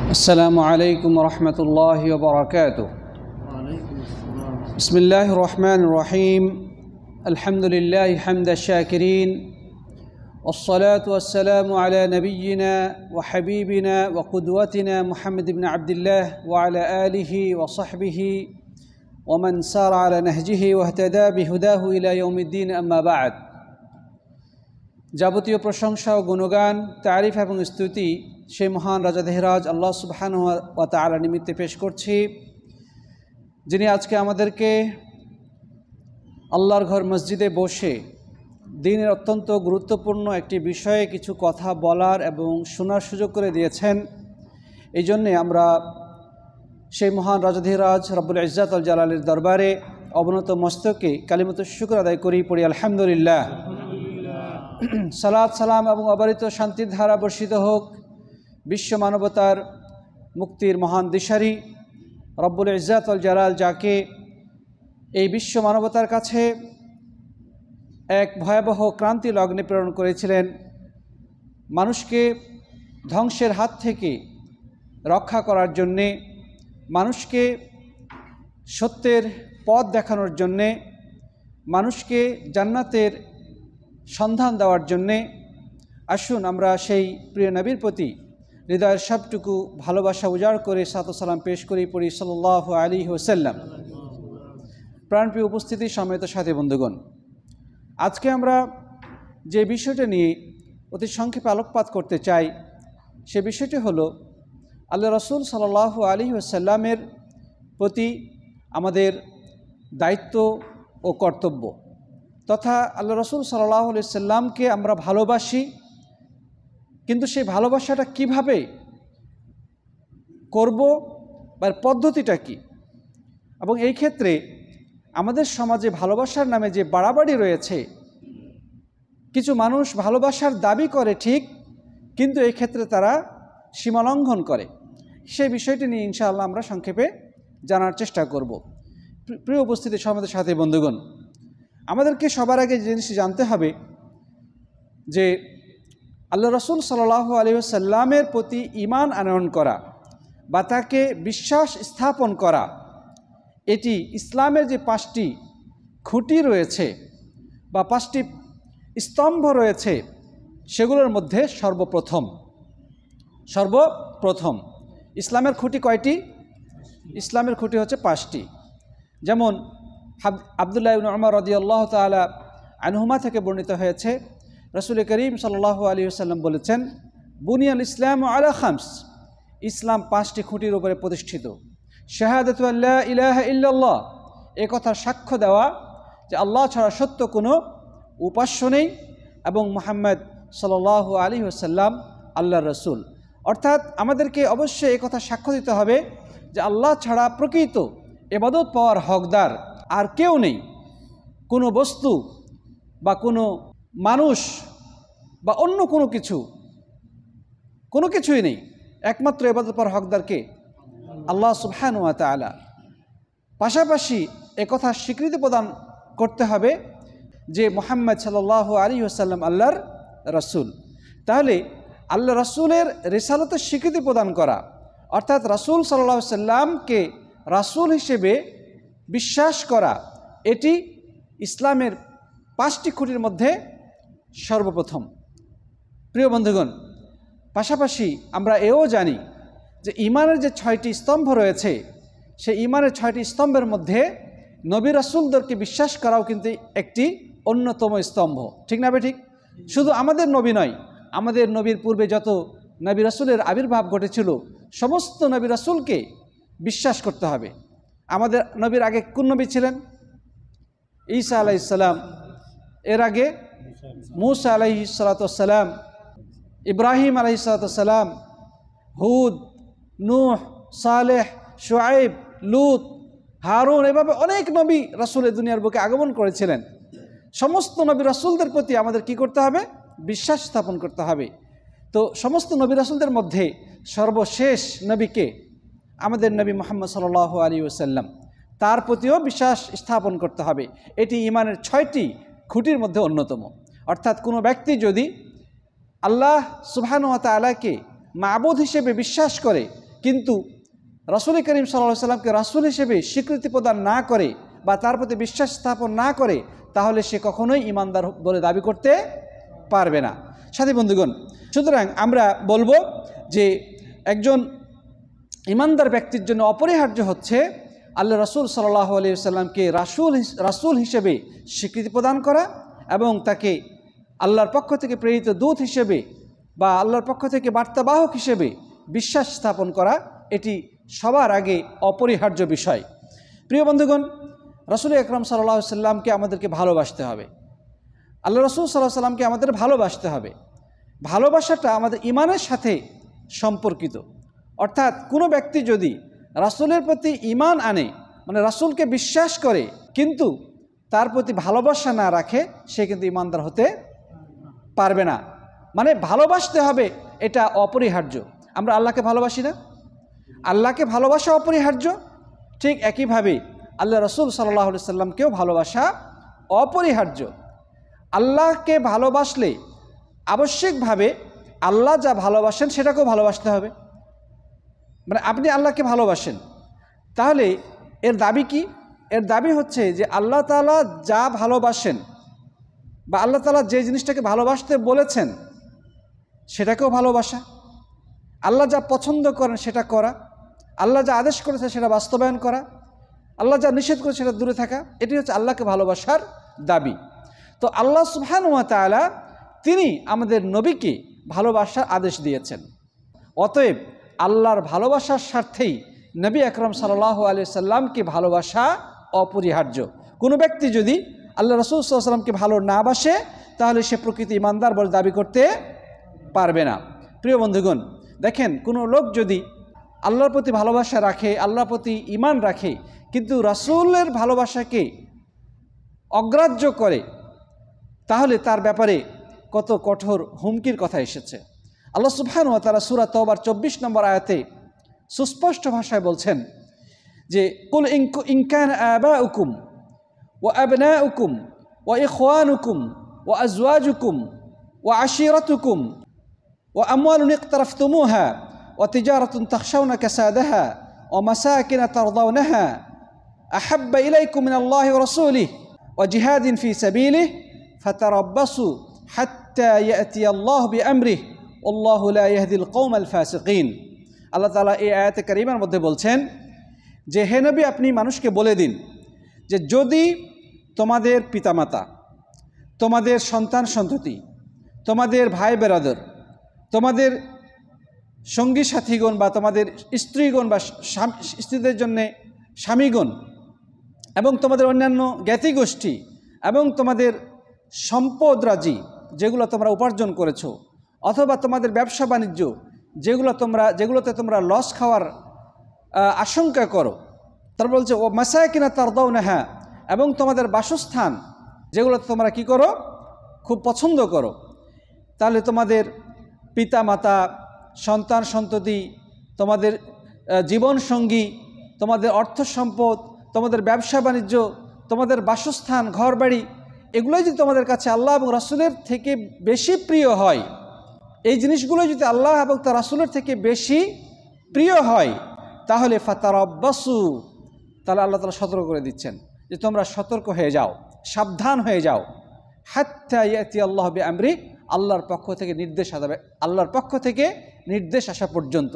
السلام عليكم ورحمة الله وبركاته. بسم الله الرحمن الرحيم. الحمد لله حمد الشاكرين، والصلاة والسلام على نبينا وحبيبنا وقدوتنا محمد بن عبد الله وعلى آله وصحبه ومن سار على نهجه واهتدى بهداه إلى يوم الدين. أما بعد. যাবতীয় প্রশংসা ও গুণগান, তারিফ এবং স্তুতি সেই মহান রাজাধিরাজ আল্লাহ সুবহানাহু ওয়া তাআলা নিমিত্তে পেশ করছি, যিনি আজকে আমাদেরকে আল্লাহর ঘর মসজিদে বসে দ্বীনের অত্যন্ত গুরুত্বপূর্ণ একটি বিষয়ে কিছু কথা বলার এবং শোনার সুযোগ করে দিয়েছেন। এই জন্যে আমরা সেই মহান রাজাধিরাজ রব্বুল ইজ্জাত ওয়াল জালালের দরবারে অবনত মস্তকে কালিমাতুশ শুকর আদায় করি, পড়ি আলহামদুলিল্লাহ। সালাত সালাম এবং অবারিত শান্তির ধারা বর্ষিত হোক বিশ্ব মানবতার মুক্তির মহান দিশারি রব্বুল ইজ্জাত ওয়াল জালাল, যাকে এই বিশ্ব মানবতার কাছে এক ভয়াবহ ক্রান্তি লগ্নে প্রেরণ করেছিলেন, মানুষকে ধ্বংসের হাত থেকে রক্ষা করার জন্যে, মানুষকে সত্যের পথ দেখানোর জন্যে, মানুষকে জান্নাতের সন্ধান দেওয়ার জন্যে। আসুন আমরা সেই প্রিয় নবীর প্রতি হৃদয়ের সবটুকু ভালোবাসা উজাড় করে সালাত ও সালাম পেশ করি, পড়ি সাল্লাল্লাহু আলাইহি ওয়াসাল্লাম। প্রাণপ্রিয় উপস্থিতি, সম্মানিত সাথী বন্ধুগণ, আজকে আমরা যে বিষয়টা নিয়ে অতি সংক্ষেপে আলোকপাত করতে চাই, সে বিষয়টি হলো আল্লাহ রসুল সাল্লাল্লাহু আলাইহি ওয়াসাল্লামের প্রতি আমাদের দায়িত্ব ও কর্তব্য, তথা আল্লাহ রসুল সাল্লাল্লাহু আলাইহি ওয়াসাল্লামকে আমরা ভালোবাসি, কিন্তু সেই ভালোবাসাটা কিভাবে করব বা পদ্ধতিটা কি, এবং এই ক্ষেত্রে আমাদের সমাজে ভালোবাসার নামে যে বাড়াবাড়ি রয়েছে, কিছু মানুষ ভালোবাসার দাবি করে ঠিক, কিন্তু এই ক্ষেত্রে তারা সীমালঙ্ঘন করে। সেই বিষয়টি নিয়ে ইনশাআল্লাহ আমরা সংক্ষেপে জানার চেষ্টা করব। প্রিয় উপস্থিতি, সমাজের সাথে বন্ধুগণ, আমাদেরকে সবার আগে যে জিনিসটি জানতে হবে যে আল্লাহ রসুল সাল্লাল্লাহু আলাইহি ওয়াসাল্লামের প্রতি ঈমান আনয়ন করা বা তাকে বিশ্বাস স্থাপন করা, এটি ইসলামের যে 5টি খুঁটি রয়েছে বা 5টি স্তম্ভ রয়েছে, সেগুলোর মধ্যে সর্বপ্রথম ইসলামের খুঁটি কয়টি? ইসলামের খুঁটি হচ্ছে 5টি। যেমন আব্দুল্লাহ ইবনে উমর রাদিয়াল্লাহু তাআলা আনহুমা থেকে বর্ণিত হয়েছে, রাসূল করিম সাল্লাল্লাহু আলাইহি ওয়াসাল্লাম বলেছেন, বুনিয়াল ইসলামু আলা খামস, ইসলাম 5টি খুঁটির উপরে প্রতিষ্ঠিত। শাহাদাতু আল্লা ইলাহা ইল্লাল্লাহ, এ কথা সাক্ষ্য দেওয়া যে আল্লাহ ছাড়া সত্য কোনো উপাস্য নেই এবং মুহাম্মদ সাল্লাল্লাহু আলাইহি ওয়াসাল্লাম আল্লাহর রাসূল। অর্থাৎ আমাদেরকে অবশ্যই এ কথা সাক্ষ্য দিতে হবে যে আল্লাহ ছাড়া প্রকৃত ইবাদত পাওয়ার হকদার আর কেউ নেই, কোনো বস্তু বা কোনো মানুষ বা অন্য কোনো কিছুই নেই, একমাত্র ইবাদত পাওয়ার হকদার কে? আল্লাহ সুবহানাহু ওয়া তাআলা। পাশাপাশি একথা স্বীকৃতি প্রদান করতে হবে যে মুহাম্মদ সাল্লাল্লাহু আলাইহি ওয়াসাল্লাম আল্লাহর রাসূল। তাহলে আল্লাহ রাসূলের রিসালাতের স্বীকৃতি প্রদান করা, অর্থাৎ রাসূল সাল্লাল্লাহু আলাইহি ওয়াসাল্লামকে রাসূল হিসেবে বিশ্বাস করা, এটি ইসলামের 5টি খুঁটির মধ্যে সর্বপ্রথম। প্রিয় বন্ধুগণ, পাশাপাশি আমরা এও জানি যে ঈমানের যে 6টি স্তম্ভ রয়েছে, সেই ঈমানের 6টি স্তম্ভের মধ্যে নবী রাসূলদেরকে বিশ্বাস করাও কিন্তু একটি অন্যতম স্তম্ভ। ঠিক না ঠিক? শুধু আমাদের নবী নয়, আমাদের নবীর পূর্বে যত নবী রাসূলের আবির্ভাব ঘটেছিল, সমস্ত নবী রাসূলকে বিশ্বাস করতে হবে। আমাদের নবীর আগে কোন নবী ছিলেন? ঈসা আলাইহিস সালাম, এর আগে মূসা আলাইহিস সালাতু ওয়াস সালাম, ইব্রাহিম আলাইহিস সালাতু ওয়াস সালাম, হুদ, নূহ, সালেহ, শুআইব, লূত, হারুন, এভাবে অনেক নবী রাসূলের দুনিয়ার বুকে আগমন করেছিলেন। সমস্ত নবী রাসূলদের প্রতি আমাদের কি করতে হবে? বিশ্বাস স্থাপন করতে হবে। তো সমস্ত নবী রাসূলদের মধ্যে সর্বশেষ নবীকে আমাদের নবী মুহাম্মদ সাল্লাল্লাহু আলাইহি ওয়াসাল্লাম, তার প্রতিও বিশ্বাস স্থাপন করতে হবে। এটি ঈমানের 6টি খুঁটির মধ্যে অন্যতম। অর্থাৎ কোনো ব্যক্তি যদি আল্লাহ সুবহানাহু ওয়া তাআলাকে মাবুদ হিসেবে বিশ্বাস করে কিন্তু রাসূল করিম সাল্লাল্লাহু আলাইহি সাল্লামকে রাসূল হিসেবে স্বীকৃতি প্রদান না করে বা তার প্রতি বিশ্বাস স্থাপন না করে, তাহলে সে কখনোই ঈমানদার বলে দাবি করতে পারবে না। সাথী বন্ধুগণ, সুতরাং আমরা বলবো যে একজন ঈমানদার ব্যক্তির জন্য অপরিহার্য হচ্ছে আল্লাহ রাসূল সাল্লাল্লাহু আলাইহি ওয়াসাল্লামকে রাসূল হিসেবে স্বীকৃতি প্রদান করা এবং তাকে আল্লাহর পক্ষ থেকে প্রেরিত দূত হিসেবে বা আল্লাহর পক্ষ থেকে বার্তাবাহক হিসেবে বিশ্বাস স্থাপন করা, এটি সবার আগে অপরিহার্য বিষয়। প্রিয় বন্ধুগণ, রাসূল আকরাম সাল্লাল্লাহু আলাইহি ওয়াসাল্লামকে আমাদেরকে ভালোবাসতে হবে, আল্লাহ রাসূল সাল্লাল্লাহু আলাইহি ওয়াসাল্লামকে আমাদের ভালোবাসতে হবে। ভালোবাসাটা আমাদের ঈমানের সাথে সম্পর্কিত। অর্থাৎ কোনো ব্যক্তি যদি রাসূলের প্রতি ঈমান আনে, মানে রাসূলকে বিশ্বাস করে, কিন্তু তার প্রতি ভালোবাসা না রাখে, সে কিন্তু ঈমানদার হতে পারবে না। মানে ভালোবাসতে হবে, এটা অপরিহার্য। আমরা আল্লাহকে ভালোবাসি না? আল্লাহকে ভালোবাসা অপরিহার্য, ঠিক একইভাবে আল্লাহ রাসূল সাল্লাল্লাহু আলাইহি সাল্লামকেও ভালোবাসা অপরিহার্য। আল্লাহকে ভালোবাসলে আবশ্যিকভাবে আল্লাহ যা ভালোবাসেন সেটাকেও ভালোবাসতে হবে। মানে আপনি আল্লাহকে ভালোবাসেন, তাহলে এর দাবি কি? এর দাবি হচ্ছে যে আল্লাহ তাআলা যা ভালোবাসেন বা আল্লাহ তাআলা যে জিনিসটাকে ভালোবাসতে বলেছেন সেটাকেও ভালোবাসা, আল্লাহ যা পছন্দ করেন সেটা করা, আল্লাহ যা আদেশ করেছে সেটা বাস্তবায়ন করা, আল্লাহ যা নিষেধ করেছে সেটা দূরে থাকা, এটি হচ্ছে আল্লাহকে ভালোবাসার দাবি। তো আল্লাহ সুবহানাহু ওয়া তাআলা তিনি আমাদের নবীকে ভালোবাসার আদেশ দিয়েছেন। অতএব আল্লাহর ভালোবাসার স্বার্থেই নবী আকরাম সাল্লাল্লাহু আলাইহি সাল্লামকে ভালোবাসা অপরিহার্য। কোনো ব্যক্তি যদি আল্লাহ রাসূল সাল্লাল্লাহু আলাইহি সাল্লামকে ভালো না বাসে, তাহলে সে প্রকৃত ঈমানদার বলে দাবি করতে পারবে না। প্রিয় বন্ধুগণ, দেখেন, কোনো লোক যদি আল্লাহর প্রতি ভালোবাসা রাখে, আল্লাহর প্রতি ঈমান রাখে, কিন্তু রাসূলের ভালোবাসাকে অগ্রাহ্য করে, তাহলে তার ব্যাপারে কত কঠোর হুমকির কথা এসেছে। আল্লাহ সুবহানাহু ওয়া তাআলা সূরা তাওবার 24 নম্বর আয়াতে সুস্পষ্ট ভাষায় বলছেন যে কুল ইন কানা আবাউকুম ওয়া আবনাউকুম ওয়া ইখওয়ানুকুম ওয়া আজওয়াজুকুম ওয়া আশীরাতুকুম ওয়া আমওয়ালুন ইকতারাফতুমুহা ওয়া তিজারাতুন তাখশাউনা কাসাদাহা ওয়া মাসাকিন তারদাউনাহা আহাব্বা ইলাইকুম মিনাল্লাহি ওয়া রাসূলিহি ওয়া জিহাদিন ফি সাবিলিহি ফাতারাব্বাসু হাত্তা ইয়াতিয়াল্লাহু বিআমরিহি আল্লাহু লা ইয়াহদিল কওমাল ফাসিকিন। আল্লাহ তাআলা এই আয়াতে কারিমার মধ্যে বলছেন যে, হে নবী, আপনি মানুষকে বলে দিন যে যদি তোমাদের পিতামাতা, তোমাদের সন্তান সন্ততি, তোমাদের ভাই বেরাদর, তোমাদের সঙ্গী সাথীগণ বা তোমাদের স্ত্রীগণ বা স্ত্রীদের জন্যে স্বামীগণ এবং তোমাদের অন্যান্য জ্ঞাতি গোষ্ঠী এবং তোমাদের সম্পদরাজি যেগুলো তোমরা উপার্জন করেছো, অথবা তোমাদের ব্যবসা বাণিজ্য যেগুলোতে তোমরা লস খাওয়ার আশঙ্কা করো, তারপর বলছে ও মাসাকিনা তারদাউনাহা, এবং তোমাদের বাসস্থান যেগুলোতে তোমরা কি করো, খুব পছন্দ করো, তাহলে তোমাদের পিতা মাতা, সন্তান সন্ততি, তোমাদের জীবনসঙ্গী, তোমাদের অর্থ সম্পদ, তোমাদের ব্যবসা বাণিজ্য, তোমাদের বাসস্থান, ঘরবাড়ি, এগুলোই যদি তোমাদের কাছে আল্লাহ এবং রাসূলের থেকে বেশি প্রিয় হয়, এই জিনিসগুলো যদি আল্লাহ এবং তার রাসূলের থেকে বেশি প্রিয় হয়, তাহলে ফাতারাব্বাসু, তাহলে আল্লাহ তাআলা সতর্ক করে দিচ্ছেন যে তোমরা সতর্ক হয়ে যাও, সাবধান হয়ে যাও, হাত্তা ইয়াতিয়াল্লাহু বিআমরি, আল্লাহর পক্ষ থেকে নির্দেশ আসবে, আল্লাহর পক্ষ থেকে নির্দেশ আসা পর্যন্ত।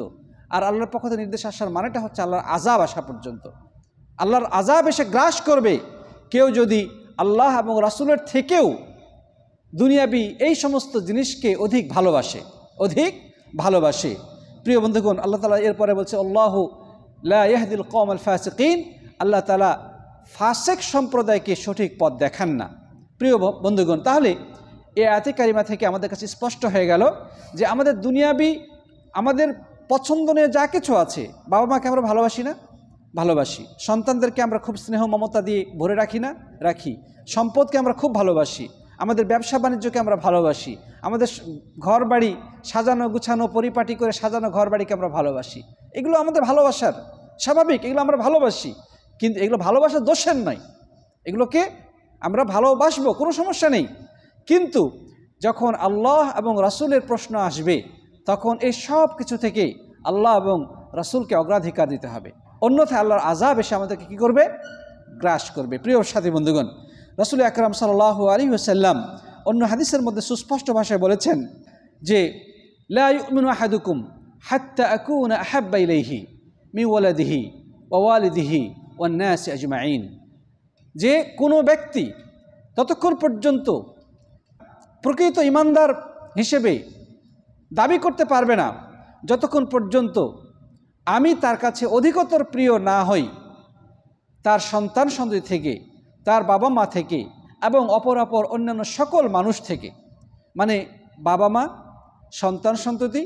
আর আল্লাহর পক্ষ থেকে নির্দেশ আসার মানেটা হচ্ছে আল্লাহর আযাব আসা পর্যন্ত। আল্লাহর আযাব এসে গ্রাস করবে কেউ যদি আল্লাহ এবং রাসূলের থেকেও দুনিয়াবি এই সমস্ত জিনিসকে অধিক ভালোবাসে। প্রিয় বন্ধুগণ, আল্লাহ তাআলা এরপরে বলছে আল্লাহু লা ইয়াহদিল কওমাল ফাসিকিন, আল্লাহ তাআলা ফাসিক সম্প্রদায়কে সঠিক পথ দেখান না। প্রিয় বন্ধুগণ, তাহলে এই আয়াতে কারিমা থেকে আমাদের কাছে স্পষ্ট হয়ে গেল যে আমাদের দুনিয়াবি, আমাদের পছন্দনীয় যা কিছু আছে, বাবা মাকে আমরা ভালোবাসি না? ভালোবাসি। সন্তানদেরকে আমরা খুব স্নেহ মমতা দিয়ে ভরে রাখি না? রাখি। সম্পদকে আমরা খুব ভালোবাসি, আমাদের ব্যবসা বাণিজ্যকে আমরা ভালোবাসি, আমাদের ঘর বাড়ি সাজানো গুছানো পরিপাটি করে সাজানো ঘর বাড়িকে আমরা ভালোবাসি। এগুলো আমাদের ভালোবাসার স্বাভাবিক, এগুলো আমরা ভালোবাসি, কিন্তু এগুলো ভালোবাসার দোষের নয়, এগুলোকে আমরা ভালোবাসবো, কোনো সমস্যা নেই। কিন্তু যখন আল্লাহ এবং রাসূলের প্রশ্ন আসবে, তখন এই সব কিছু থেকে আল্লাহ এবং রাসূলকে অগ্রাধিকার দিতে হবে, অন্যথায় আল্লাহর আযাব এসে আমাদেরকে কী করবে? গ্রাস করবে। প্রিয় সাথী বন্ধুগণ, রাসূল আকরাম সাল্লাল্লাহু আলাইহি ওয়াসাল্লাম অন্য হাদিসের মধ্যে সুস্পষ্ট ভাষায় বলেছেন যে লা ইউমিনু আহাদুকুম হাত্তা আকুনা আহাব্বা ইলাইহি মিন ওয়ালাদিহি ওয়া ওয়ালিদিহি ওয়ান নাসি আজমাইন, যে কোনো ব্যক্তি ততক্ষণ পর্যন্ত প্রকৃত ঈমানদার হিসেবে দাবি করতে পারবে না যতক্ষণ পর্যন্ত আমি তার কাছে অধিকতর প্রিয় না হই তার সন্তান সন্ততি থেকে, তার বাবা মা থেকে এবং অপরাপর অন্যান্য সকল মানুষ থেকে। মানে বাবা মা, সন্তান সন্ততি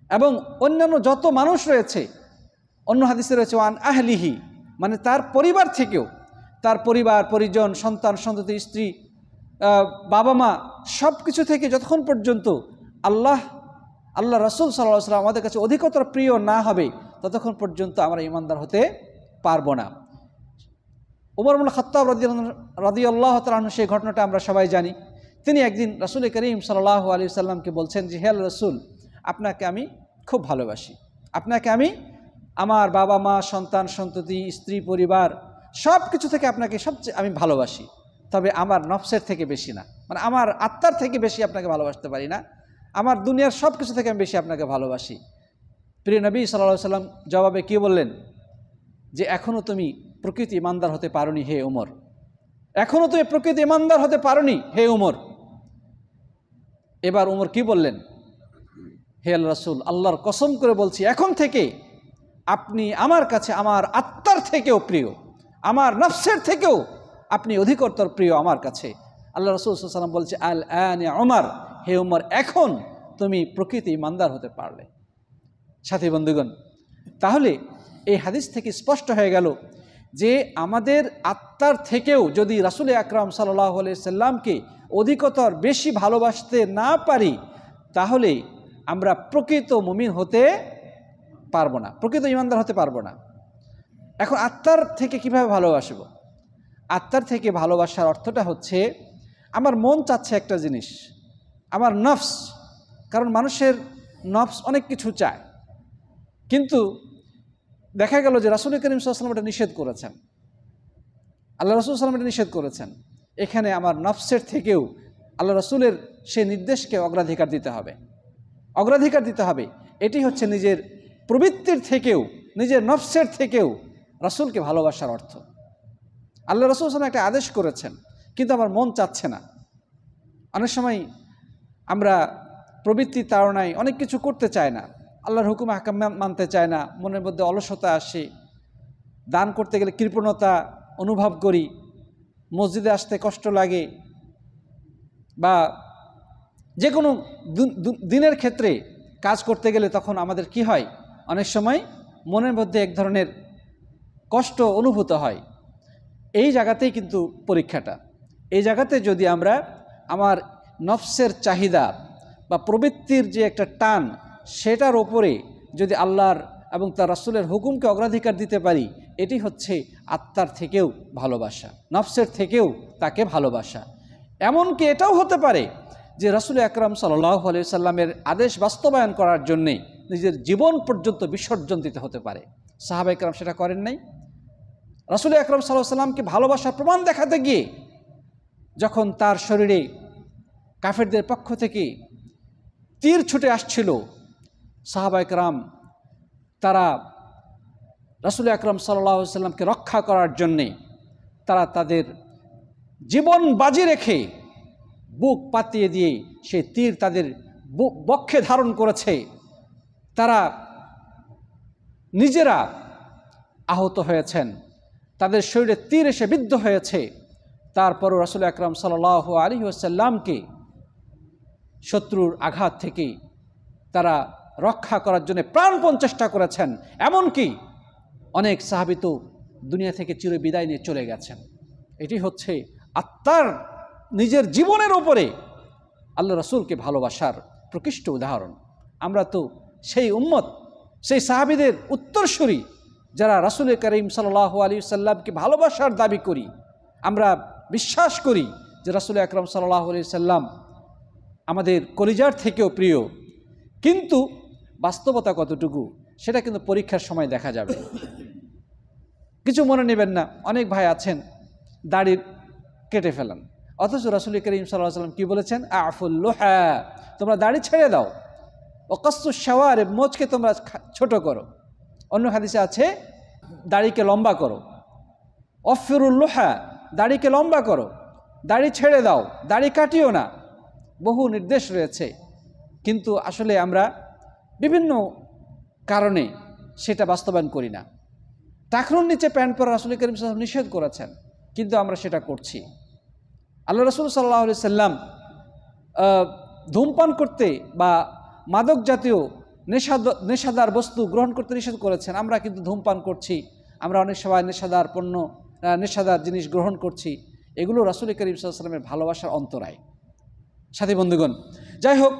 এবং অন্যান্য যত মানুষ রয়েছে। অন্য হাদিসে রয়েছে ওয়ান আহলিহি, মানে তার পরিবার থেকেও, তার পরিবার পরিজন, সন্তান সন্ততি, স্ত্রী, বাবা মা সব কিছু থেকে যতক্ষণ পর্যন্ত আল্লাহ রাসূল সাল্লাল্লাহু আলাইহি ওয়াসাল্লাম আমাদের কাছে অধিকতর প্রিয় না হবে ততক্ষণ পর্যন্ত আমরা ঈমানদার হতে পারবো না। উমর ইবনে খাত্তাব রাদিয়াল্লাহু তাআলা আনহু, সেই ঘটনাটা আমরা সবাই জানি। তিনি একদিন রাসূল করিম সাল্লাল্লাহু আলাইহি ওয়াসাল্লামকে বলছেন যে হে রাসূল, আপনাকে আমি খুব ভালোবাসি, আপনাকে আমি আমার বাবা মা, সন্তান সন্ততি, স্ত্রী পরিবার সব কিছু থেকে আপনাকে সবচেয়ে আমি ভালোবাসি, তবে আমার নফসের থেকে বেশি না, মানে আমার আত্মার থেকে বেশি আপনাকে ভালোবাসতে পারি না, আমার দুনিয়ার সব কিছু থেকে আমি বেশি আপনাকে ভালোবাসি। প্রিয় নবী সাল্লাল্লাহু আলাইহি ওয়াসাল্লাম জবাবে কী বললেন? যে এখনও তুমি প্রকৃত ঈমানদার হতে পারোনি হে উমর, এখনও তুমি প্রকৃত ঈমানদার হতে পারোনি হে উমর। এবার উমর কি বললেন? হে আল্লাহর রাসূল, আল্লাহর কসম করে বলছি এখন থেকে আপনি আমার কাছে আমার আত্মার থেকেও প্রিয়, আমার নফসের থেকেও আপনি অধিকতর প্রিয় আমার কাছে। আল্লাহ রাসূল সাল্লাল্লাহু আলাইহি ওয়াসাল্লাম বলছে আল আন ইয়া উমর, হে উমর এখন তুমি প্রকৃত ঈমানদার হতে পারলে। সাথী বন্ধুগণ, তাহলে এই হাদিস থেকে স্পষ্ট হয়ে গেল যে আমাদের আত্মার থেকেও যদি রাসূল আকরাম সাল্লাল্লাহু আলাইহি সাল্লামকে অধিকতর বেশি ভালোবাসতে না পারি তাহলে আমরা প্রকৃত মুমিন হতে পারবো না, প্রকৃত ঈমানদার হতে পারবো না। এখন আত্মার থেকে কিভাবে ভালোবাসব? আত্মার থেকে ভালোবাসার অর্থটা হচ্ছে আমার মন চাচ্ছে একটা জিনিস, আমার নফস, কারণ মানুষের নফস অনেক কিছু চায়, কিন্তু দেখা গেল যে রাসূল করিম সাল্লাল্লাহু আলাইহি ওয়াসাল্লাম এটা নিষেধ করেছেন, আল্লাহ রাসূল সাল্লাল্লাহু আলাইহি ওয়াসাল্লাম এটা নিষেধ করেছেন। এখানে আমার নফসের থেকেও আল্লাহ রাসূলের সেই নির্দেশকে অগ্রাধিকার দিতে হবে, অগ্রাধিকার দিতে হবে। এটি হচ্ছে নিজের প্রবৃত্তির থেকেও, নিজের নফসের থেকেও রাসূলকে ভালোবাসার অর্থ। আল্লাহ রাসূল সাল্লাল্লাহু আলাইহি ওয়াসাল্লাম একটা আদেশ করেছেন, কিন্তু আমার মন চাচ্ছে না। অনেক সময় আমরা প্রবৃত্তির তাড়নায় অনেক কিছু করতে চায় না, আল্লাহর হুকুম আহকাম মানতে চায় না, মনের মধ্যে অলসতা আসে, দান করতে গেলে কৃপণতা অনুভব করি, মসজিদে আসতে কষ্ট লাগে, বা যে কোনো দিনের ক্ষেত্রে কাজ করতে গেলে তখন আমাদের কি হয়, অনেক সময় মনের মধ্যে এক ধরনের কষ্ট অনুভূত হয়। এই জায়গাতেই কিন্তু পরীক্ষাটা। এই জায়গাতে যদি আমরা আমার নফসের চাহিদা বা প্রবৃত্তির যে একটা টান, সেটার ওপরে যদি আল্লাহর এবং তার রাসূলের হুকুমকে অগ্রাধিকার দিতে পারি, এটি হচ্ছে আত্মার থেকেও ভালোবাসা, নফসের থেকেও তাকে ভালোবাসা। এমনকি এটাও হতে পারে যে রাসূল আকরাম সাল্লাল্লাহু আলাইহি সাল্লামের আদেশ বাস্তবায়ন করার জন্যে নিজের জীবন পর্যন্ত বিসর্জন দিতে হতে পারে। সাহাবায়ে কেরাম সেটা করেন নাই? রাসূল আকরাম সাল্লাল্লাহু আলাইহি সাল্লামকে ভালোবাসার প্রমাণ দেখাতে গিয়ে যখন তার শরীরে কাফেরদের পক্ষ থেকে তীর ছুটে আসছিল, সাহাবায়ে কেরাম তারা রাসূল আকরাম সাল্লাল্লাহু আলাইহি সাল্লামকে রক্ষা করার জন্যে তারা তাদের জীবন বাজি রেখে বুক পাতিয়ে দিয়ে সেই তীর তাদের বক্ষে ধারণ করেছে। তারা নিজেরা আহত হয়েছেন, তাদের শরীরে তীর এসে বিদ্ধ হয়েছে, তারপরও রাসূল আকরাম সাল্লাল্লাহু আলাইহি ওয়াসাল্লামকে শত্রুর আঘাত থেকে তারা রক্ষা করার জন্য প্রাণপণ চেষ্টা করেছেন। এমনকি অনেক সাহাবী তো দুনিয়া থেকে চিরবিদায় নিয়ে চলে গেছেন। এটি হচ্ছে আত্মার নিজের জীবনের উপরে আল্লাহ রাসূলকে ভালোবাসার প্রকৃষ্ট উদাহরণ। আমরা তো সেই উম্মত, সেই সাহাবীদের উত্তরসূরি যারা রাসূল করিম সাল্লাল্লাহু আলাইহি ওয়াসাল্লামকে ভালোবাসার দাবি করি। আমরা বিশ্বাস করি যে রাসূল আকরাম সাল্লাল্লাহু আলাইহি ওয়াসাল্লাম আমাদের কলিজার থেকেও প্রিয়, কিন্তু বাস্তবতা কতটুকু সেটা কিন্তু পরীক্ষার সময় দেখা যাবে। কিছু মনে নেবেন না, অনেক ভাই আছেন দাড়ি কেটে ফেলেন, অথচ রাসূল করিম সাল্লাল্লাহু আলাইহি ওয়াসাল্লাম কি বলেছেন? আফুল লুহা, তোমরা দাড়ি ছেড়ে দাও। ও কাসসু শাওয়ারিব, মোচকে তোমরা ছোট করো। অন্য হাদিসে আছে দাড়িকে লম্বা করো। অফিরুল লুহা, দাড়িকে লম্বা করো, দাড়ি ছেড়ে দাও, দাড়ি কাটিও না। বহু নির্দেশ রয়েছে, কিন্তু আসলে আমরা বিভিন্ন কারণে সেটা বাস্তবায়ন করি না। টাকনুর নিচে প্যান্ট পরা রাসূল করিম সাল্লাল্লাহু আলাইহি ওয়াসাল্লাম নিষেধ করেছেন, কিন্তু আমরা সেটা করছি। আল্লাহ রাসূল সাল্লাল্লাহু আলাইহি সাল্লাম ধূমপান করতে বা মাদক জাতীয় নেশাদার বস্তু গ্রহণ করতে নিষেধ করেছেন, আমরা কিন্তু ধূমপান করছি, আমরা অনেক সময় নেশাদার পণ্য, নেশাদার জিনিস গ্রহণ করছি। এগুলো রাসূল করিম সাল্লাল্লাহু আলাইহি ওয়াসাল্লামের ভালোবাসার অন্তরায়। সাথী বন্ধুগণ, যাই হোক,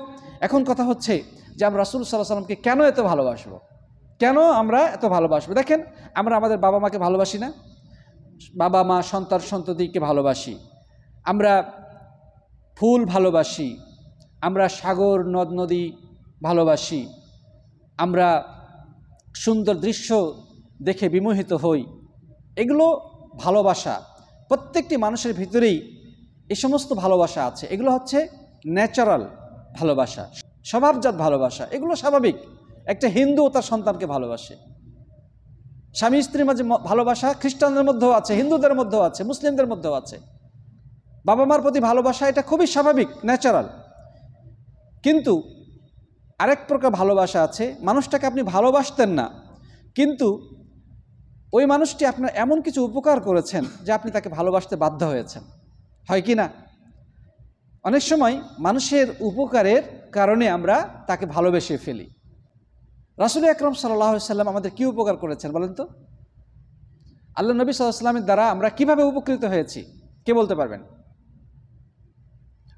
এখন কথা হচ্ছে যে আমরা রাসূল সাল্লাল্লাহু আলাইহি ওয়াসাল্লামকে কেন এত ভালোবাসবো? কেন আমরা এত ভালোবাসবো? দেখেন, আমরা আমাদের বাবা মাকে ভালোবাসি না? বাবা মা, সন্তান সন্ততিকে ভালোবাসি, আমরা ফুল ভালোবাসি, আমরা সাগর নদ নদী ভালোবাসি, আমরা সুন্দর দৃশ্য দেখে বিমোহিত হই। এগুলো ভালোবাসা, প্রত্যেকটি মানুষের ভিতরেই এই সমস্ত ভালোবাসা আছে। এগুলো হচ্ছে ন্যাচারাল ভালোবাসা, স্বভাবজাত ভালোবাসা। এগুলো স্বাভাবিক। একটা হিন্দু তার সন্তানকে ভালোবাসে, স্বামী স্ত্রীর মাঝে ভালোবাসা খ্রিস্টানদের মধ্যেও আছে, হিন্দুদের মধ্যেও আছে, মুসলিমদের মধ্যেও আছে। বাবা মার প্রতি ভালোবাসা, এটা খুবই স্বাভাবিক, ন্যাচারাল। কিন্তু আরেক প্রকার ভালোবাসা আছে, মানুষটাকে আপনি ভালোবাসতেন না, কিন্তু ওই মানুষটি আপনার এমন কিছু উপকার করেছেন যে আপনি তাকে ভালোবাসতে বাধ্য হয়েছেন। হয় কি না? অনেক সময় মানুষের উপকারের কারণে আমরা তাকে ভালোবেসে ফেলি। রাসূল আকরাম সাল্লাল্লাহু আলাইহি ওয়াসাল্লাম আমাদের কি উপকার করেছেন বলেন তো? আল্লাহ নবী সাল্লাল্লাহু আলাইহি ওয়াসাল্লামের দ্বারা আমরা কিভাবে উপকৃত হয়েছি, কে বলতে পারবেন?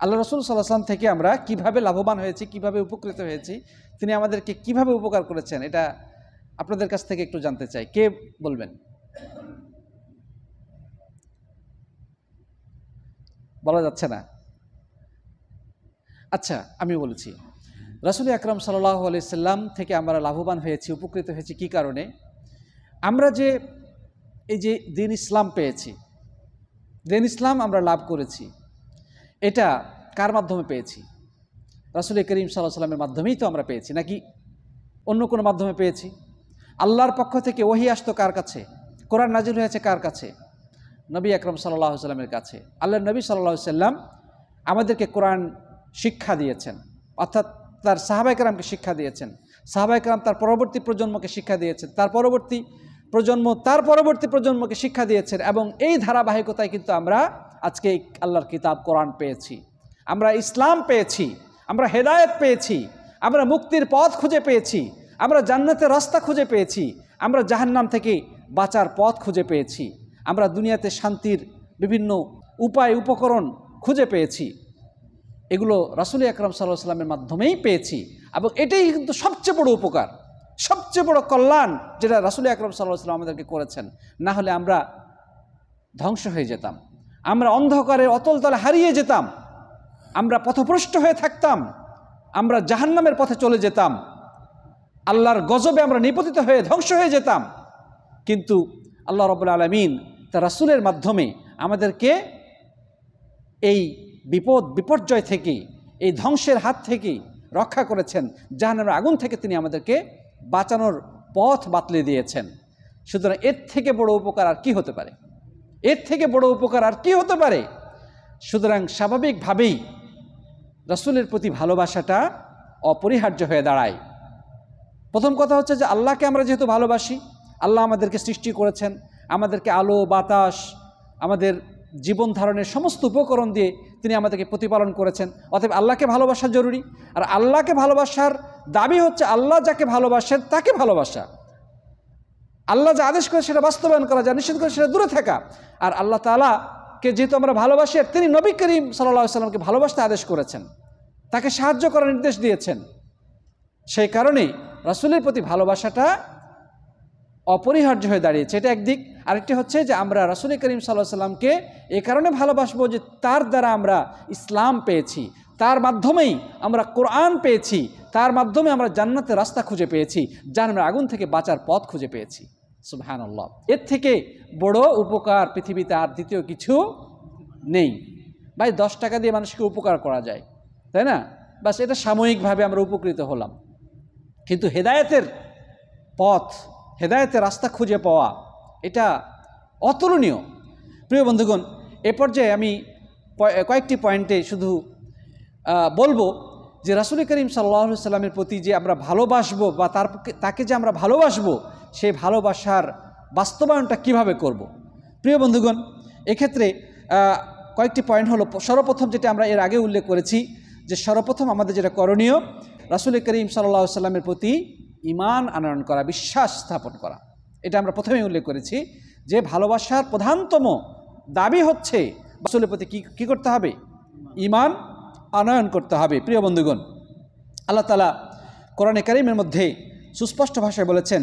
আল্লাহ রাসূল সাল্লাল্লাহু আলাইহি ওয়াসাল্লাম থেকে আমরা কিভাবে লাভবান হয়েছি, কিভাবে উপকৃত হয়েছি, তিনি আমাদেরকে কিভাবে উপকার করেছেন, এটা আপনাদের কাছ থেকে একটু জানতে চাই। কে বলবেন? বলা যাচ্ছে না? আচ্ছা, আমি বলেছি, রাসূল আকরাম সাল্লাল্লাহু আলাইহি সাল্লাম থেকে আমরা লাভবান হয়েছি, উপকৃত হয়েছি কি কারণে? আমরা যে এই যে দ্বীন ইসলাম পেয়েছি, দ্বীন ইসলাম আমরা লাভ করেছি, এটা কার মাধ্যমে পেয়েছি? রাসূল করিম সাল্লাল্লাহু আলাইহি সাল্লামের মাধ্যমেই তো আমরা পেয়েছি, নাকি অন্য কোনো মাধ্যমে পেয়েছি? আল্লাহর পক্ষ থেকে ওহী আসতো কার কাছে? কোরআন নাজিল হয়েছে কার কাছে? নবী আকরাম সাল্লাল্লাহু আলাইহি সাল্লামের কাছে। আল্লাহর নবী সাল্লাল্লাহু আলাইহি সাল্লাম আমাদেরকে কোরআন শিক্ষা দিয়েছেন, অর্থাৎ তার সাহাবায়ে কেরামকে শিক্ষা দিয়েছেন। সাহাবায়ে কেরাম তার পরবর্তী প্রজন্মকে শিক্ষা দিয়েছেন, তার পরবর্তী প্রজন্মকে শিক্ষা দিয়েছেন, এবং এই ধারাবাহিকতায় কিন্তু আমরা আজকে আল্লাহর কিতাব কোরআন পেয়েছি, আমরা ইসলাম পেয়েছি, আমরা হেদায়েত পেয়েছি, আমরা মুক্তির পথ খুঁজে পেয়েছি, আমরা জান্নাতের রাস্তা খুঁজে পেয়েছি, আমরা জাহান্নাম থেকে বাঁচার পথ খুঁজে পেয়েছি, আমরা দুনিয়াতে শান্তির বিভিন্ন উপায় উপকরণ খুঁজে পেয়েছি। এগুলো রাসূল আকরাম সাল্লাল্লাহু আলাইহি ওয়াসাল্লামের মাধ্যমেই পেয়েছি, এবং এটাই কিন্তু সবচেয়ে বড় উপকার, সবচেয়ে বড় কল্যাণ যেটা রাসূল আকরাম সাল্লাল্লাহু আলাইহি ওয়াসাল্লাম আমাদেরকে করেছেন। না হলে আমরা ধ্বংস হয়ে যেতাম, আমরা অন্ধকারের অতল তলে হারিয়ে যেতাম, আমরা পথভ্রষ্ট হয়ে থাকতাম, আমরা জাহান্নামের পথে চলে যেতাম, আল্লাহর গজবে আমরা নিপতিত হয়ে ধ্বংস হয়ে যেতাম। কিন্তু আল্লাহ রাব্বুল আলামিন তার রাসূলের মাধ্যমে আমাদেরকে এই বিপর্যয় থেকে, এই ধ্বংসের হাত থেকে রক্ষা করেছেন, জাহান্নামের আগুন থেকে তিনি আমাদেরকে বাঁচানোর পথ বাতলে দিয়েছেন। সুতরাং এর থেকে বড় উপকার আর কি হতে পারে? এর থেকে বড় উপকার আর কি হতে পারে? সুতরাং স্বাভাবিকভাবেই রাসূলের প্রতি ভালোবাসাটা অপরিহার্য হয়ে দাঁড়ায়। প্রথম কথা হচ্ছে যে আল্লাহকে আমরা যেহেতু ভালোবাসি, আল্লাহ আমাদেরকে সৃষ্টি করেছেন, আমাদেরকে আলো বাতাস, আমাদের জীবন ধারণের সমস্ত উপকরণ দিয়ে তিনি আমাদেরকে প্রতিপালন করেছেন। অতএব আল্লাহকে ভালোবাসা জরুরি। আর আল্লাহকে ভালোবাসার দাবি হচ্ছে আল্লাহ যাকে ভালোবাসেন তাকে ভালোবাসা, আল্লাহ যা আদেশ করে সেটা বাস্তবায়ন করা, যা নিষেধ করে সেটা দূরে থাকা। আর আল্লাহ তাআলাকে যেহেতু আমরা ভালোবাসি, তিনি নবী করিম সাল্লাল্লাহু আলাইহি ওয়াসাল্লামকে ভালোবাসতে আদেশ করেছেন, তাকে সাহায্য করার নির্দেশ দিয়েছেন। সেই কারণে রাসূলের প্রতি ভালোবাসাটা অপরিহার্য হয়ে দাঁড়িয়েছে, এটা একদিক। আরেকটি হচ্ছে যে আমরা রাসূল করিম সাল্লাল্লাহু আলাইহি ওয়াসাল্লামকে এ কারণে ভালোবাসবো যে তার দ্বারা আমরা ইসলাম পেয়েছি, তার মাধ্যমেই আমরা কোরআন পেয়েছি, তার মাধ্যমে আমরা জান্নাতের রাস্তা খুঁজে পেয়েছি, জাহান্নামের আগুন থেকে বাঁচার পথ খুঁজে পেয়েছি। সুবহানাল্লাহ। এর থেকে বড় উপকার পৃথিবীতে আর দ্বিতীয় কিছু নেই। ভাই 10 টাকা দিয়ে মানুষকে উপকার করা যায়, তাই না? বাস এটা সাময়িকভাবে আমরা উপকৃত হলাম, কিন্তু হেদায়েতের পথ, হেদায়েতের রাস্তা খুঁজে পাওয়া এটা অতুলনীয়। প্রিয় বন্ধুগণ, এ পর্যায়ে আমি কয়েকটি পয়েন্টে শুধু বলবো যে রাসূল করিম সাল্লাল্লাহু আলাইহি সাল্লামের প্রতি যে আমরা ভালোবাসবো বা তাকে যে আমরা ভালোবাসবো, সেই ভালোবাসার বাস্তবায়নটা কিভাবে করব। প্রিয় বন্ধুগণ, এক্ষেত্রে কয়েকটি পয়েন্ট হলো, সর্বপ্রথম যেটা আমরা এর আগে উল্লেখ করেছি যে সর্বপ্রথম আমাদের যেটা করণীয়, রাসূল করিম সাল্লাল্লাহু আলাইহি সাল্লামের প্রতি ঈমান আনয়ন করা, বিশ্বাস স্থাপন করা। এটা আমরা প্রথমেই উল্লেখ করেছি যে ভালোবাসার প্রধানতম দাবি হচ্ছে রাসূলের প্রতি কি করতে হবে? ঈমান আনয়ন করতে হবে। প্রিয় বন্ধুগণ, আল্লাহ তাআলা কোরআনে কারীমের মধ্যে সুস্পষ্ট ভাষায় বলেছেন,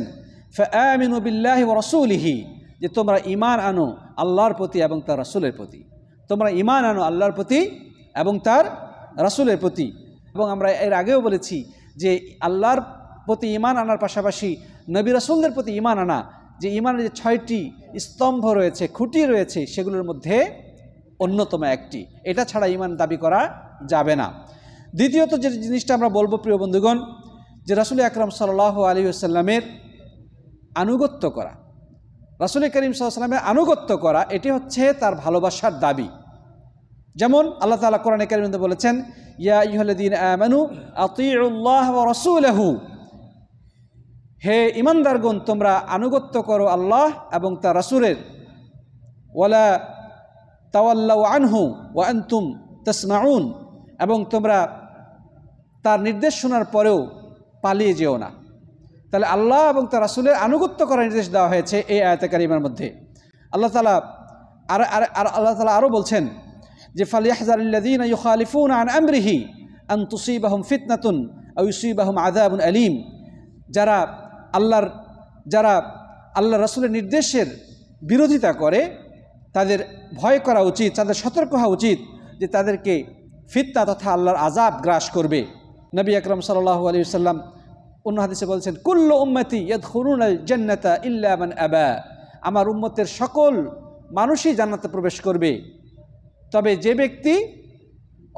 ফাআমিনু বিল্লাহি ওয়া রাসূলিহি, যে তোমরা ঈমান আনো আল্লাহর প্রতি এবং তার রাসূলের প্রতি। তোমরা ঈমান আনো আল্লাহর প্রতি এবং তার রাসূলের প্রতি। এবং আমরা এর আগেও বলেছি যে আল্লাহর প্রতি ঈমান আনার পাশাপাশি নবী রাসূলদের প্রতি ঈমান আনা, যে ঈমানের যে 6টি স্তম্ভ রয়েছে, খুঁটি রয়েছে, সেগুলোর মধ্যে অন্যতম একটি। এটা ছাড়া ঈমান দাবি করা যাবে না। দ্বিতীয়ত যে জিনিসটা আমরা বলবো প্রিয় বন্ধুগণ, যে রাসূল আকরাম সাল্লাল্লাহু আলাইহি ওয়াসাল্লামের আনুগত্য করা, রাসূল করিম সাল্লাল্লাহু আলাইহি ওয়াসাল্লামের আনুগত্য করা, এটি হচ্ছে তার ভালোবাসার দাবি। যেমন আল্লাহ তাআলা কোরআনে কারীমের মধ্যে বলেছেন, ইয়া আইয়ুহাল্লাযীনা আমানু আতিউল্লাহ ওয়া রাসূলাহু, হে ঈমানদারগণ তোমরা আনুগত্য করো আল্লাহ এবং তার রাসূলের, ওয়ালা তাওয়াল্লাউ আনহু ওয়া আনতুম তাসমাউন, এবং তোমরা তার নির্দেশ শোনার পরেও পালিয়ে যেও না। তাহলে আল্লাহ এবং তার রাসূলের আনুগত্য করার নির্দেশ দেওয়া হয়েছে এই আয়াতে কারিমার মধ্যে। আল্লাহ তাআলা আরও বলছেন যে ফালিয়াহযারিল্লাযীনা ইউখালিফুনা আন আমরিহি আন তুসিবাহুম ফিতনাতুন আও ইউসিবাহুম আযাবুন আলীম, যারা আল্লাহ রাসূলের নির্দেশের বিরোধিতা করে তাদের ভয় করা উচিত, তাদের সতর্ক হওয়া উচিত যে তাদেরকে ফিতনা তথা আল্লাহর আযাব গ্রাস করবে। নবী আকরাম সাল্লাল্লাহু আলাইহি ওয়াসাল্লাম অন্য হাদিসে বলছেন, কুল্লু উম্মতি ইয়াদখুলুনাল জান্নাতা ইল্লা মান আবা, আমার উম্মতের সকল মানুষই জান্নাতে প্রবেশ করবে, তবে যে ব্যক্তি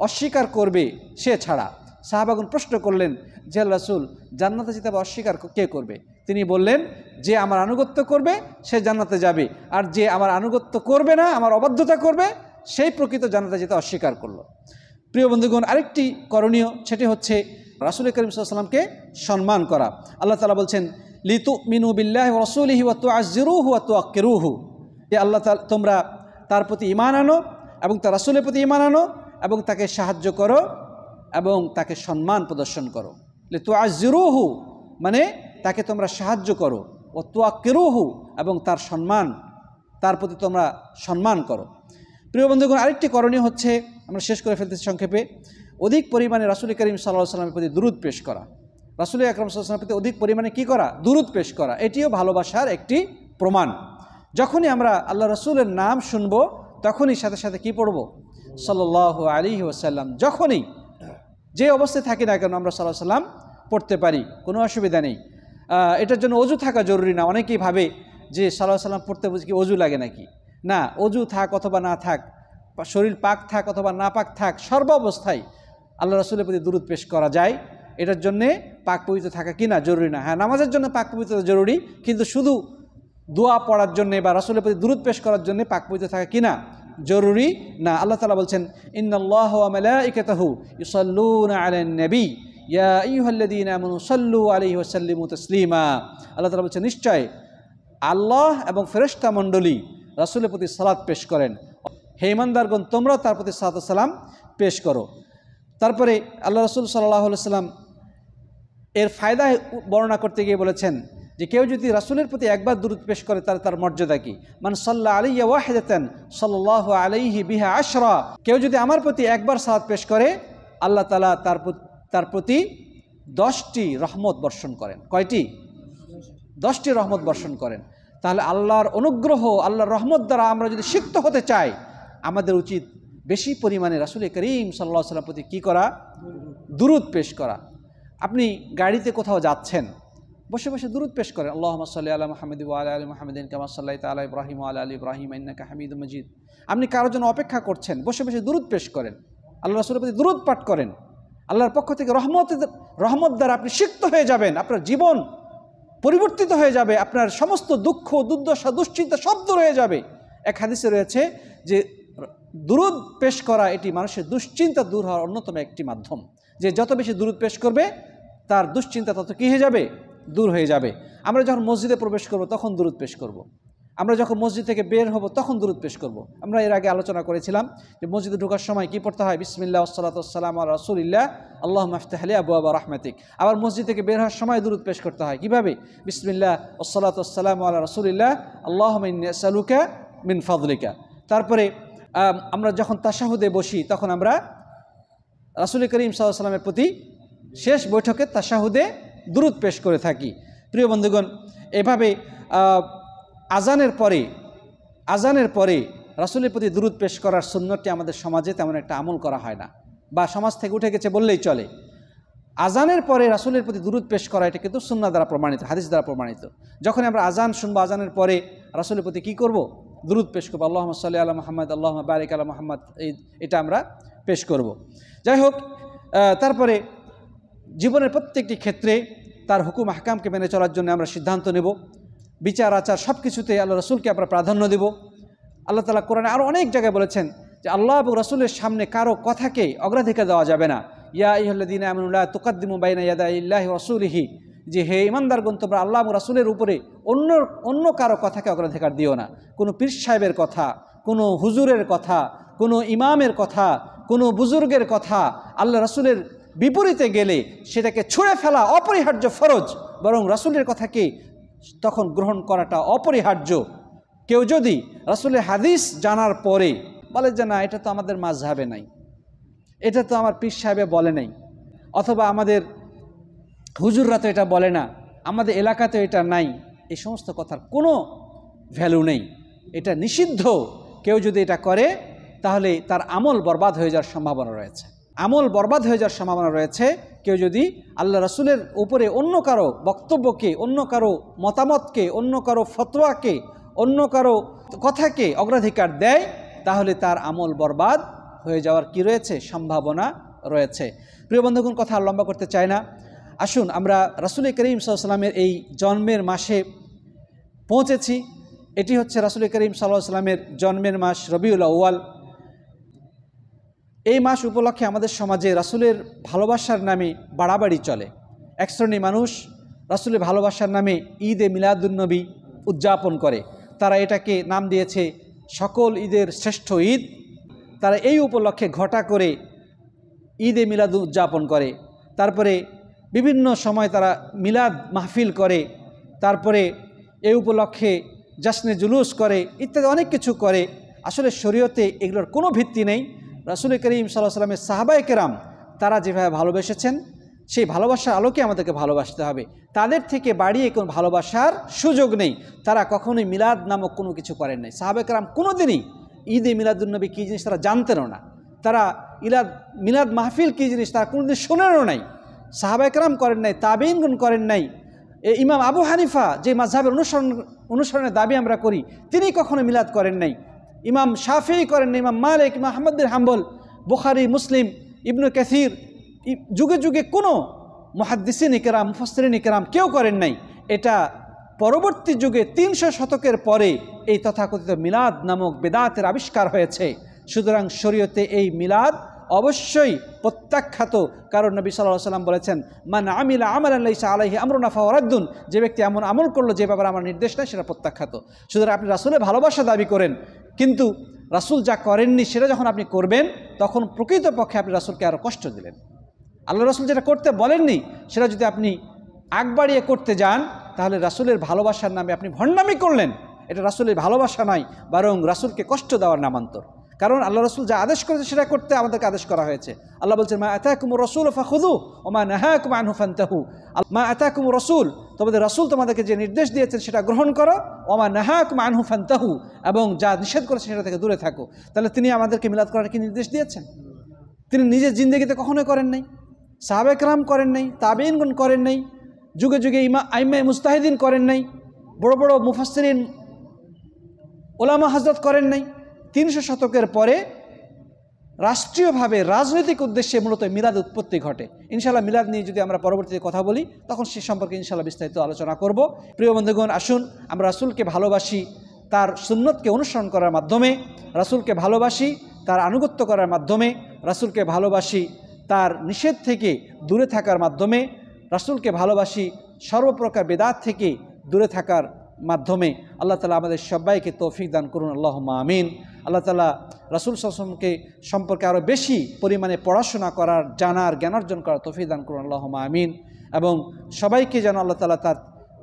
অস্বীকার করবে সে ছাড়া। সাহাবাগণ প্রশ্ন করলেন, যে আল্লাহর রাসূল, জান্নাতে যেতে অস্বীকার কে করবে? তিনি বললেন, যে আমার আনুগত্য করবে সে জান্নাতে যাবে, আর যে আমার আনুগত্য করবে না, আমার অবাধ্যতা করবে, সেই প্রকৃত জান্নাতে যেতে অস্বীকার করলো। প্রিয় বন্ধুগণ, আরেকটি করণীয়, সেটি হচ্ছে রাসূল করিম সাল্লাল্লাহু আলাইহি ওয়াসাল্লামকে সম্মান করা। আল্লাহ তাআলা বলছেন, লিতুমিনু বিল্লাহি ওয়া রাসূলিহি ওয়া তুআজ্জিরুহু ওয়া তুওয়াক্কিরুহু, যে আল্লাহ তাআলা তোমরা তার প্রতি ঈমান আনো এবং তার রাসূলের প্রতি ঈমান আনো এবং তাকে সাহায্য করো এবং তাকে সম্মান প্রদর্শন করো। লিতুআজ্জিরুহু মানে তাকে তোমরা সাহায্য করো, ওয়া তুওয়াক্কিরুহু এবং তার প্রতি তোমরা সম্মান করো। প্রিয় বন্ধুগণ, আরেকটি করণীয় হচ্ছে, আমরা শেষ করে ফেলতেছি সংক্ষেপে, অধিক পরিমাণে রাসূল করিম সাল্লাল্লাহু আলাইহি ওয়াসাল্লামের প্রতি দুরূদ পেশ করা। রাসূল আকরাম সাল্লাল্লাহু আলাইহি ওয়াসাল্লামের প্রতি অধিক পরিমাণে কি করা? দুরূদ পেশ করা। এটিও ভালোবাসার একটি প্রমাণ। যখনই আমরা আল্লাহ রাসূলের নাম শুনব, তখনই সাথে সাথে কি পড়ব? সাল্লাল্লাহু আলাইহি ওয়াসাল্লাম। যখনই যে অবস্থায় থাকি না কেন আমরা সাল্লাল্লাহু আলাইহি ওয়াসাল্লাম পড়তে পারি, কোনো অসুবিধা নেই। এটার জন্য অজু থাকা জরুরি না। অনেকেই ভাবে যে সাল্লাল্লাহু আলাইহি ওয়াসাল্লাম পড়তে বুঝি কি অজু লাগে নাকি? না, অজু থাক অথবা না থাক, শরীর পাক থাক অথবা না পাক থাক, সর্বাবস্থায় আল্লাহ রাসূলের প্রতি দুরূদ পেশ করা যায়। এটার জন্যে পাক পবিত্র থাকা কিনা জরুরি না। হ্যাঁ, নামাজের জন্য পাক পবিত্রতা জরুরি, কিন্তু শুধু দোয়া পড়ার জন্যে বা রাসূলের প্রতি দুরূদ পেশ করার জন্যে পাক পবিত্র থাকা কিনা জরুরি না। আল্লাহ তাআলা বলছেন, ইন্নাল্লাহা ওয়া মালাইকাতাহু ইউসাল্লুনা আলান নবী ইয়া আইয়ুহাল্লাযীনা আমানু সাল্লু আলাইহি ওয়া সাল্লিমু তাসলিমা। আল্লাহ তাআলা বলছেন, নিশ্চয় আল্লাহ এবং ফেরেশতা মণ্ডলী রাসূলের প্রতি সালাত পেশ করেন, হে ঈমানদারগণ তোমরাও তার প্রতি সালাত ও সালাম পেশ করো। তারপরে আল্লাহ রাসূল সাল্লাল্লাহু আলাইহি ওয়াসাল্লাম এর ফায়দা বর্ণনা করতে গিয়ে বলেছেন যে কেউ যদি রাসূলের প্রতি একবার দুরূদ পেশ করে তার মর্যাদা কি? মান সাল্লা আলাইয়া ওয়াহিদাতান সাল্লাল্লাহু আলাইহি বিহা আশরা, কেউ যদি আমার প্রতি একবার সালাত পেশ করে আল্লাহ তাআলা তার প্রতি 10টি রহমত বর্ষণ করেন। কয়টি? 10টি রহমত বর্ষণ করেন। তাহলে আল্লাহর অনুগ্রহ, আল্লাহর রহমত দ্বারা আমরা যদি সিক্ত হতে চাই, আমাদের উচিত বেশি পরিমাণে রাসূল করিম সাল্লাল্লাহু আলাইহি ওয়াসাল্লাম প্রতি কী করা? দুরূদ পেশ করা। আপনি গাড়িতে কোথাও যাচ্ছেন, বসে বসে দুরূদ পেশ করেন, আল্লাহুম্মা সাল্লি আলা মুহাম্মাদ ওয়া আলা আলি মুহাম্মাদিন কামা সাল্লাইতা আলা ইব্রাহিম ওয়া আলা আলি ইব্রাহিম ইন্নাকা হামিদুম মাজিদ। আপনি কারোর জন্য অপেক্ষা করছেন, বসে বসে দুরূদ পেশ করেন, আল্লাহ রাসূলের প্রতি দুরূদ পাঠ করেন। আল্লাহর পক্ষ থেকে রহমত দ্বারা আপনি সিক্ত হয়ে যাবেন, আপনার জীবন পরিবর্তিত হয়ে যাবে, আপনার সমস্ত দুঃখ, দুর্দশা, দুশ্চিন্তা সব দূর হয়ে যাবে। এক হাদিসে রয়েছে যে দুরূদ পেশ করা এটি মানুষের দুশ্চিন্তা দূর হওয়ার অন্যতম একটি মাধ্যম, যে যত বেশি দুরূদ পেশ করবে তার দুশ্চিন্তা তত কী হয়ে যাবে? দূর হয়ে যাবে। আমরা যখন মসজিদে প্রবেশ করব তখন দুরূদ পেশ করব, আমরা যখন মসজিদ থেকে বের হব তখন দুরূদ পেশ করব। আমরা এর আগে আলোচনা করেছিলাম যে মসজিদে ঢোকার সময় কি পড়তে হয়? বিসমিল্লাহ ওয়াসসালাতু ওয়াসসালামু আলা রাসূলিল্লাহ আল্লাহুম্মা ইফতাহ লি আবওয়াবা রাহমাতিক। আবার মসজিদ থেকে বের হওয়ার সময় দুরূদ পেশ করতে হয় কিভাবে? বিসমিল্লাহ ওয়াসসালাতু ওয়াসসালামু আলা রাসূলিল্লাহ আল্লাহুম্মা ইন্নী আসআলুকা মিন ফাদলিকা। তারপরে আমরা যখন তাশাহুদে বসি তখন আমরা রাসূল করিম সাল্লাল্লাহু আলাইহি ওয়াসাল্লামের প্রতি শেষ বৈঠকে তাশাহুদে দুরূদ পেশ করে থাকি। প্রিয় বন্ধুগণ, এভাবে আজানের পরে রাসূলের প্রতি দুরূদ পেশ করার সুন্নতটি আমাদের সমাজে তেমন একটা আমল করা হয় না, বা সমাজ থেকে উঠে গেছে বললেই চলে। আজানের পরে রাসূলের প্রতি দুরূদ পেশ করা এটা কিন্তু সুন্নাহ দ্বারা প্রমাণিত, হাদিস দ্বারা প্রমাণিত। যখন আমরা আজান শুনবো, আজানের পরে রাসূলের প্রতি কী করব? দুরূদ পেশ করবো, আল্লাহুম্মা সাল্লি আলা মুহাম্মাদ আল্লাহুম্মা বারিক আলা মুহাম্মাদ, এটা আমরা পেশ করব। যাই হোক, তারপরে জীবনের প্রত্যেকটি ক্ষেত্রে তার হুকুম আহকামকে মেনে চলার জন্য আমরা সিদ্ধান্ত নেব। বিচার আচার সব কিছুতে আল্লাহ রাসূলকে আমরা প্রাধান্য দেব। আল্লাহ তাআলা কোরআনে আরও অনেক জায়গায় বলেছেন যে আল্লাহ এবং রাসূলের সামনে কারো কথাকে অগ্রাধিকার দেওয়া যাবে না। ইয়া আইয়ুহাল্লাযীনা আমানু লা তুকাদ্দিমু বাইনা ইয়াদাইল্লাহি ওয়া রাসূলিহি, যে হে ঈমানদারগণ, তোমরা আল্লাহ এবং রাসূলের উপরে অন্য কারো কথাকে অগ্রাধিকার দিও না। কোনো পীর সাহেবের কথা, কোনো হুজুরের কথা, কোনো ইমামের কথা, কোনো বুজুর্গের কথা আল্লাহ রাসূলের বিপরীতে গেলে সেটাকে ছুঁড়ে ফেলা অপরিহার্য ফরজ, বরং রাসূলের কথাকে তখন গ্রহণ করাটা অপরিহার্য। কেউ যদি রাসূলের হাদিস জানার পরে বলে যে না, এটা তো আমাদের মাযহাবে নাই, এটা তো আমার পীর সাহেবে বলে নাই, অথবা আমাদের হুজুররা তো এটা বলে না, আমাদের এলাকাতে এটা নাই, এই সমস্ত কথার কোনো ভ্যালু নেই, এটা নিষিদ্ধ। কেউ যদি এটা করে তাহলে তার আমল বরবাদ হয়ে যাওয়ার সম্ভাবনা রয়েছে, আমল বরবাদ হয়ে যাওয়ার সম্ভাবনা রয়েছে। কেউ যদি আল্লাহ রাসূলের উপরে অন্য কারো বক্তব্যকে, অন্য কারো মতামতকে, অন্য কারো ফতোয়াকে, অন্য কারো কথাকে অগ্রাধিকার দেয়, তাহলে তার আমল বরবাদ হয়ে যাওয়ার কি রয়েছে? সম্ভাবনা রয়েছে। প্রিয় বন্ধুগণ, কথা আর লম্বা করতে চাই না, আসুন আমরা রাসূল করিম সাল্লাল্লাহু আলাইহি ওয়াসাল্লামের এই জন্মের মাসে পৌঁছেছি। এটি হচ্ছে রাসূল করিম সাল্লাল্লাহু আলাইহি ওয়াসাল্লামের জন্মের মাস রবিউল আউয়াল। এই মাস উপলক্ষে আমাদের সমাজে রাসূলের ভালোবাসার নামে বাড়াবাড়ি চলে। এক শ্রেণী মানুষ রাসূলের ভালোবাসার নামে ঈদে মিলাদুন্নবী উদযাপন করে। তারা এটাকে নাম দিয়েছে সকল ঈদের শ্রেষ্ঠ ঈদ। তারা এই উপলক্ষে ঘটা করে ঈদে মিলাদ উদযাপন করে। তারপরে বিভিন্ন সময় তারা মিলাদ মাহফিল করে, তারপরে এই উপলক্ষে জাশনে জুলুস করে, ইত্যাদি অনেক কিছু করে। আসলে শরীয়তে এগুলোর কোনো ভিত্তি নেই। রাসূল করিম সাল্লাল্লাহু আলাইহি ওয়াসাল্লামের সাহাবায়ে কেরাম তারা যেভাবে ভালোবেসেছেন, সেই ভালোবাসার আলোকে আমাদেরকে ভালোবাসতে হবে। তাদের থেকে বাড়িয়ে কোনো ভালোবাসার সুযোগ নেই। তারা কখনোই মিলাদ নামক কোনো কিছু করেন নাই। সাহাবায়ে কেরাম কোনোদিনই ঈদে মিলাদুন্নবী কী জিনিস তারা জানতেনও না। তারা মিলাদ মাহফিল কী জিনিস তারা কোনোদিন শোনেনও নাই। সাহাবায়ে কেরাম করেন নাই, তাবেঈনগণ করেন নাই। ইমাম আবু হানিফা যে মাযহাবের অনুসরণের দাবি আমরা করি, তিনি কখনো মিলাদ করেন নাই। ইমাম শাফিঈ করেন নাই, ইমাম মালিক, ইমাম আহমদ বিন হাম্বল, বুখারী, মুসলিম, ইবনে কাসির, যুগে যুগে কোনো মুহাদ্দিসিন ইকরাম, মুফাসসিরিন ইকরাম কেউ করেন নাই। এটা পরবর্তী যুগে ৩০০ শতকের পরে এই তথাকথিত মিলাদ নামক বেদাতের আবিষ্কার হয়েছে। সুতরাং শরীয়তে এই মিলাদ অবশ্যই প্রত্যাখ্যাত, কারণ নবী সাল্লাল্লাহু আলাইহি ওয়াসাল্লাম বলেছেন, মান আমিলা আমালান লাইসা আলাইহি আমরুনা ফাহুয়া রাদ্দুন, যে ব্যক্তি এমন আমল করলো যে ব্যাপারে আমার নির্দেশ নেই, সেটা প্রত্যাখ্যাত। সুতরাং আপনি রাসূলের ভালোবাসা দাবি করেন, কিন্তু রাসূল যা করেননি সেটা যখন আপনি করবেন, তখন প্রকৃতপক্ষে আপনি রাসূলকে আরও কষ্ট দিলেন। আল্লাহ রাসূল যেটা করতে বলেননি সেটা যদি আপনি আগ বাড়িয়ে করতে যান, তাহলে রাসূলের ভালোবাসার নামে আপনি ভণ্ডামি করলেন। এটা রাসূলের ভালোবাসা নয়, বরং রাসূলকে কষ্ট দেওয়ার নামান্তর। কারণ আল্লাহ রসুল যা আদেশ করেছে সেটা করতে আমাদেরকে আদেশ করা হয়েছে। আল্লাহ বলছেন মা আতাকুমুর রাসূল ফাখুযু ওয়া মা নাহাকুম আনহু ফান্তাহু। মা আতাকুমুর রাসূল, তোমাদের রাসূল তোমাদেরকে যে নির্দেশ দিয়েছেন সেটা গ্রহণ করো, ওয়া মা নাহাকুম আনহু ফান্তাহু, এবং যা নিষেধ করেছে সেটা থেকে দূরে থাকো। তাহলে তিনি আমাদেরকে মিলাদ করার কি নির্দেশ দিয়েছেন? তিনি নিজের জিন্দেগিতে কখনোই করেন নাই, সাহাবায়ে কেরাম করেন নাই, তাবেঈনগণ করেন নাই, যুগে যুগে আইম্মায়ে মুজতাহিদিন করেন নাই, বড় বড় মুফাসসিরিন ওলামা হযরত করেন নাই। 300 শতকের পরে রাষ্ট্রীয়ভাবে রাজনৈতিক উদ্দেশ্যে মূলত মিলাদ উৎপত্তি ঘটে। ইনশাআল্লাহ মিলাদ নিয়ে যদি আমরা পরবর্তীতে কথা বলি তখন সে সম্পর্কে ইনশাআল্লাহ বিস্তারিত আলোচনা করব। প্রিয় বন্ধুগণ, আসুন আমরা রাসূলকে ভালোবাসি তার সুন্নতকে অনুসরণ করার মাধ্যমে, রাসূলকে ভালোবাসি তার আনুগত্য করার মাধ্যমে, রাসূলকে ভালোবাসি তার নিষেধ থেকে দূরে থাকার মাধ্যমে, রাসূলকে ভালোবাসি সর্বপ্রকার বেদাত থেকে দূরে থাকার মাধ্যমে। আল্লাহ তাআলা আমাদের সবাইকে তৌফিক দান করুন, আল্লাহুম্মা আমিন। আল্লাহ তাআলা রাসূল সাল্লাল্লাহু আলাইহি ওয়াসাল্লামকে সম্পর্কে আরও বেশি পরিমাণে পড়াশোনা করার, জানার, জ্ঞানার্জন করার তৌফিক দান করুন, আল্লাহুম্মা আমিন। এবং সবাইকে যেন আল্লাহ তাআলা তার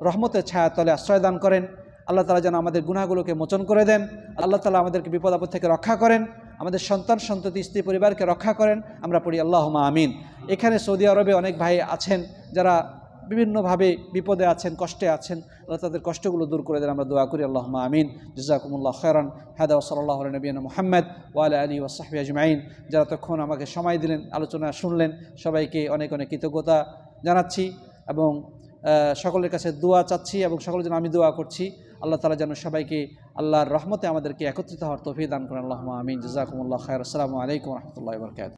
রহমতের ছায়াতলে আশ্রয় দান করেন। আল্লাহ তাআলা যেন আমাদের গুনাহগুলোকে মোচন করে দেন। আল্লাহ তাআলা আমাদেরকে বিপদ আপদ থেকে রক্ষা করেন, আমাদের সন্তান সন্ততি স্ত্রী পরিবারকে রক্ষা করেন। আমরা পড়ি আল্লাহুম্মা আমিন। এখানে সৌদি আরবে অনেক ভাই আছেন যারা বিভিন্নভাবে বিপদে আছেন, কষ্টে আছেন, আল্লাহ তাদের কষ্টগুলো দূর করে দেন, আমরা দোয়া করি আল্লাহুম্মা আমিন। জাযাকুমুল্লাহু খায়রান। হাদা ওয়া সাল্লাল্লাহু আলা নবিয়িনা মুহাম্মদ ওয়া আলা আলিহি ওয়া সাহবিহি আজমাইন। যারা তখন আমাকে সময় দিলেন, আলোচনা শুনলেন, সবাইকে অনেক অনেক কৃতজ্ঞতা জানাচ্ছি এবং সকলের কাছে দোয়া চাচ্ছি এবং সকলের জন্য আমি দোয়া করছি। আল্লাহ তাআলা যেন সবাইকে আল্লাহর রহমতে আমাদেরকে একত্রিত হওয়ার তৌফিক দান করেন, আল্লাহুম্মা আমিন। জাযাকুমুল্লাহু খায়রান। আসসালামু আলাইকুম ওয়া রাহমাতুল্লাহি ওয়া বারাকাতুহু।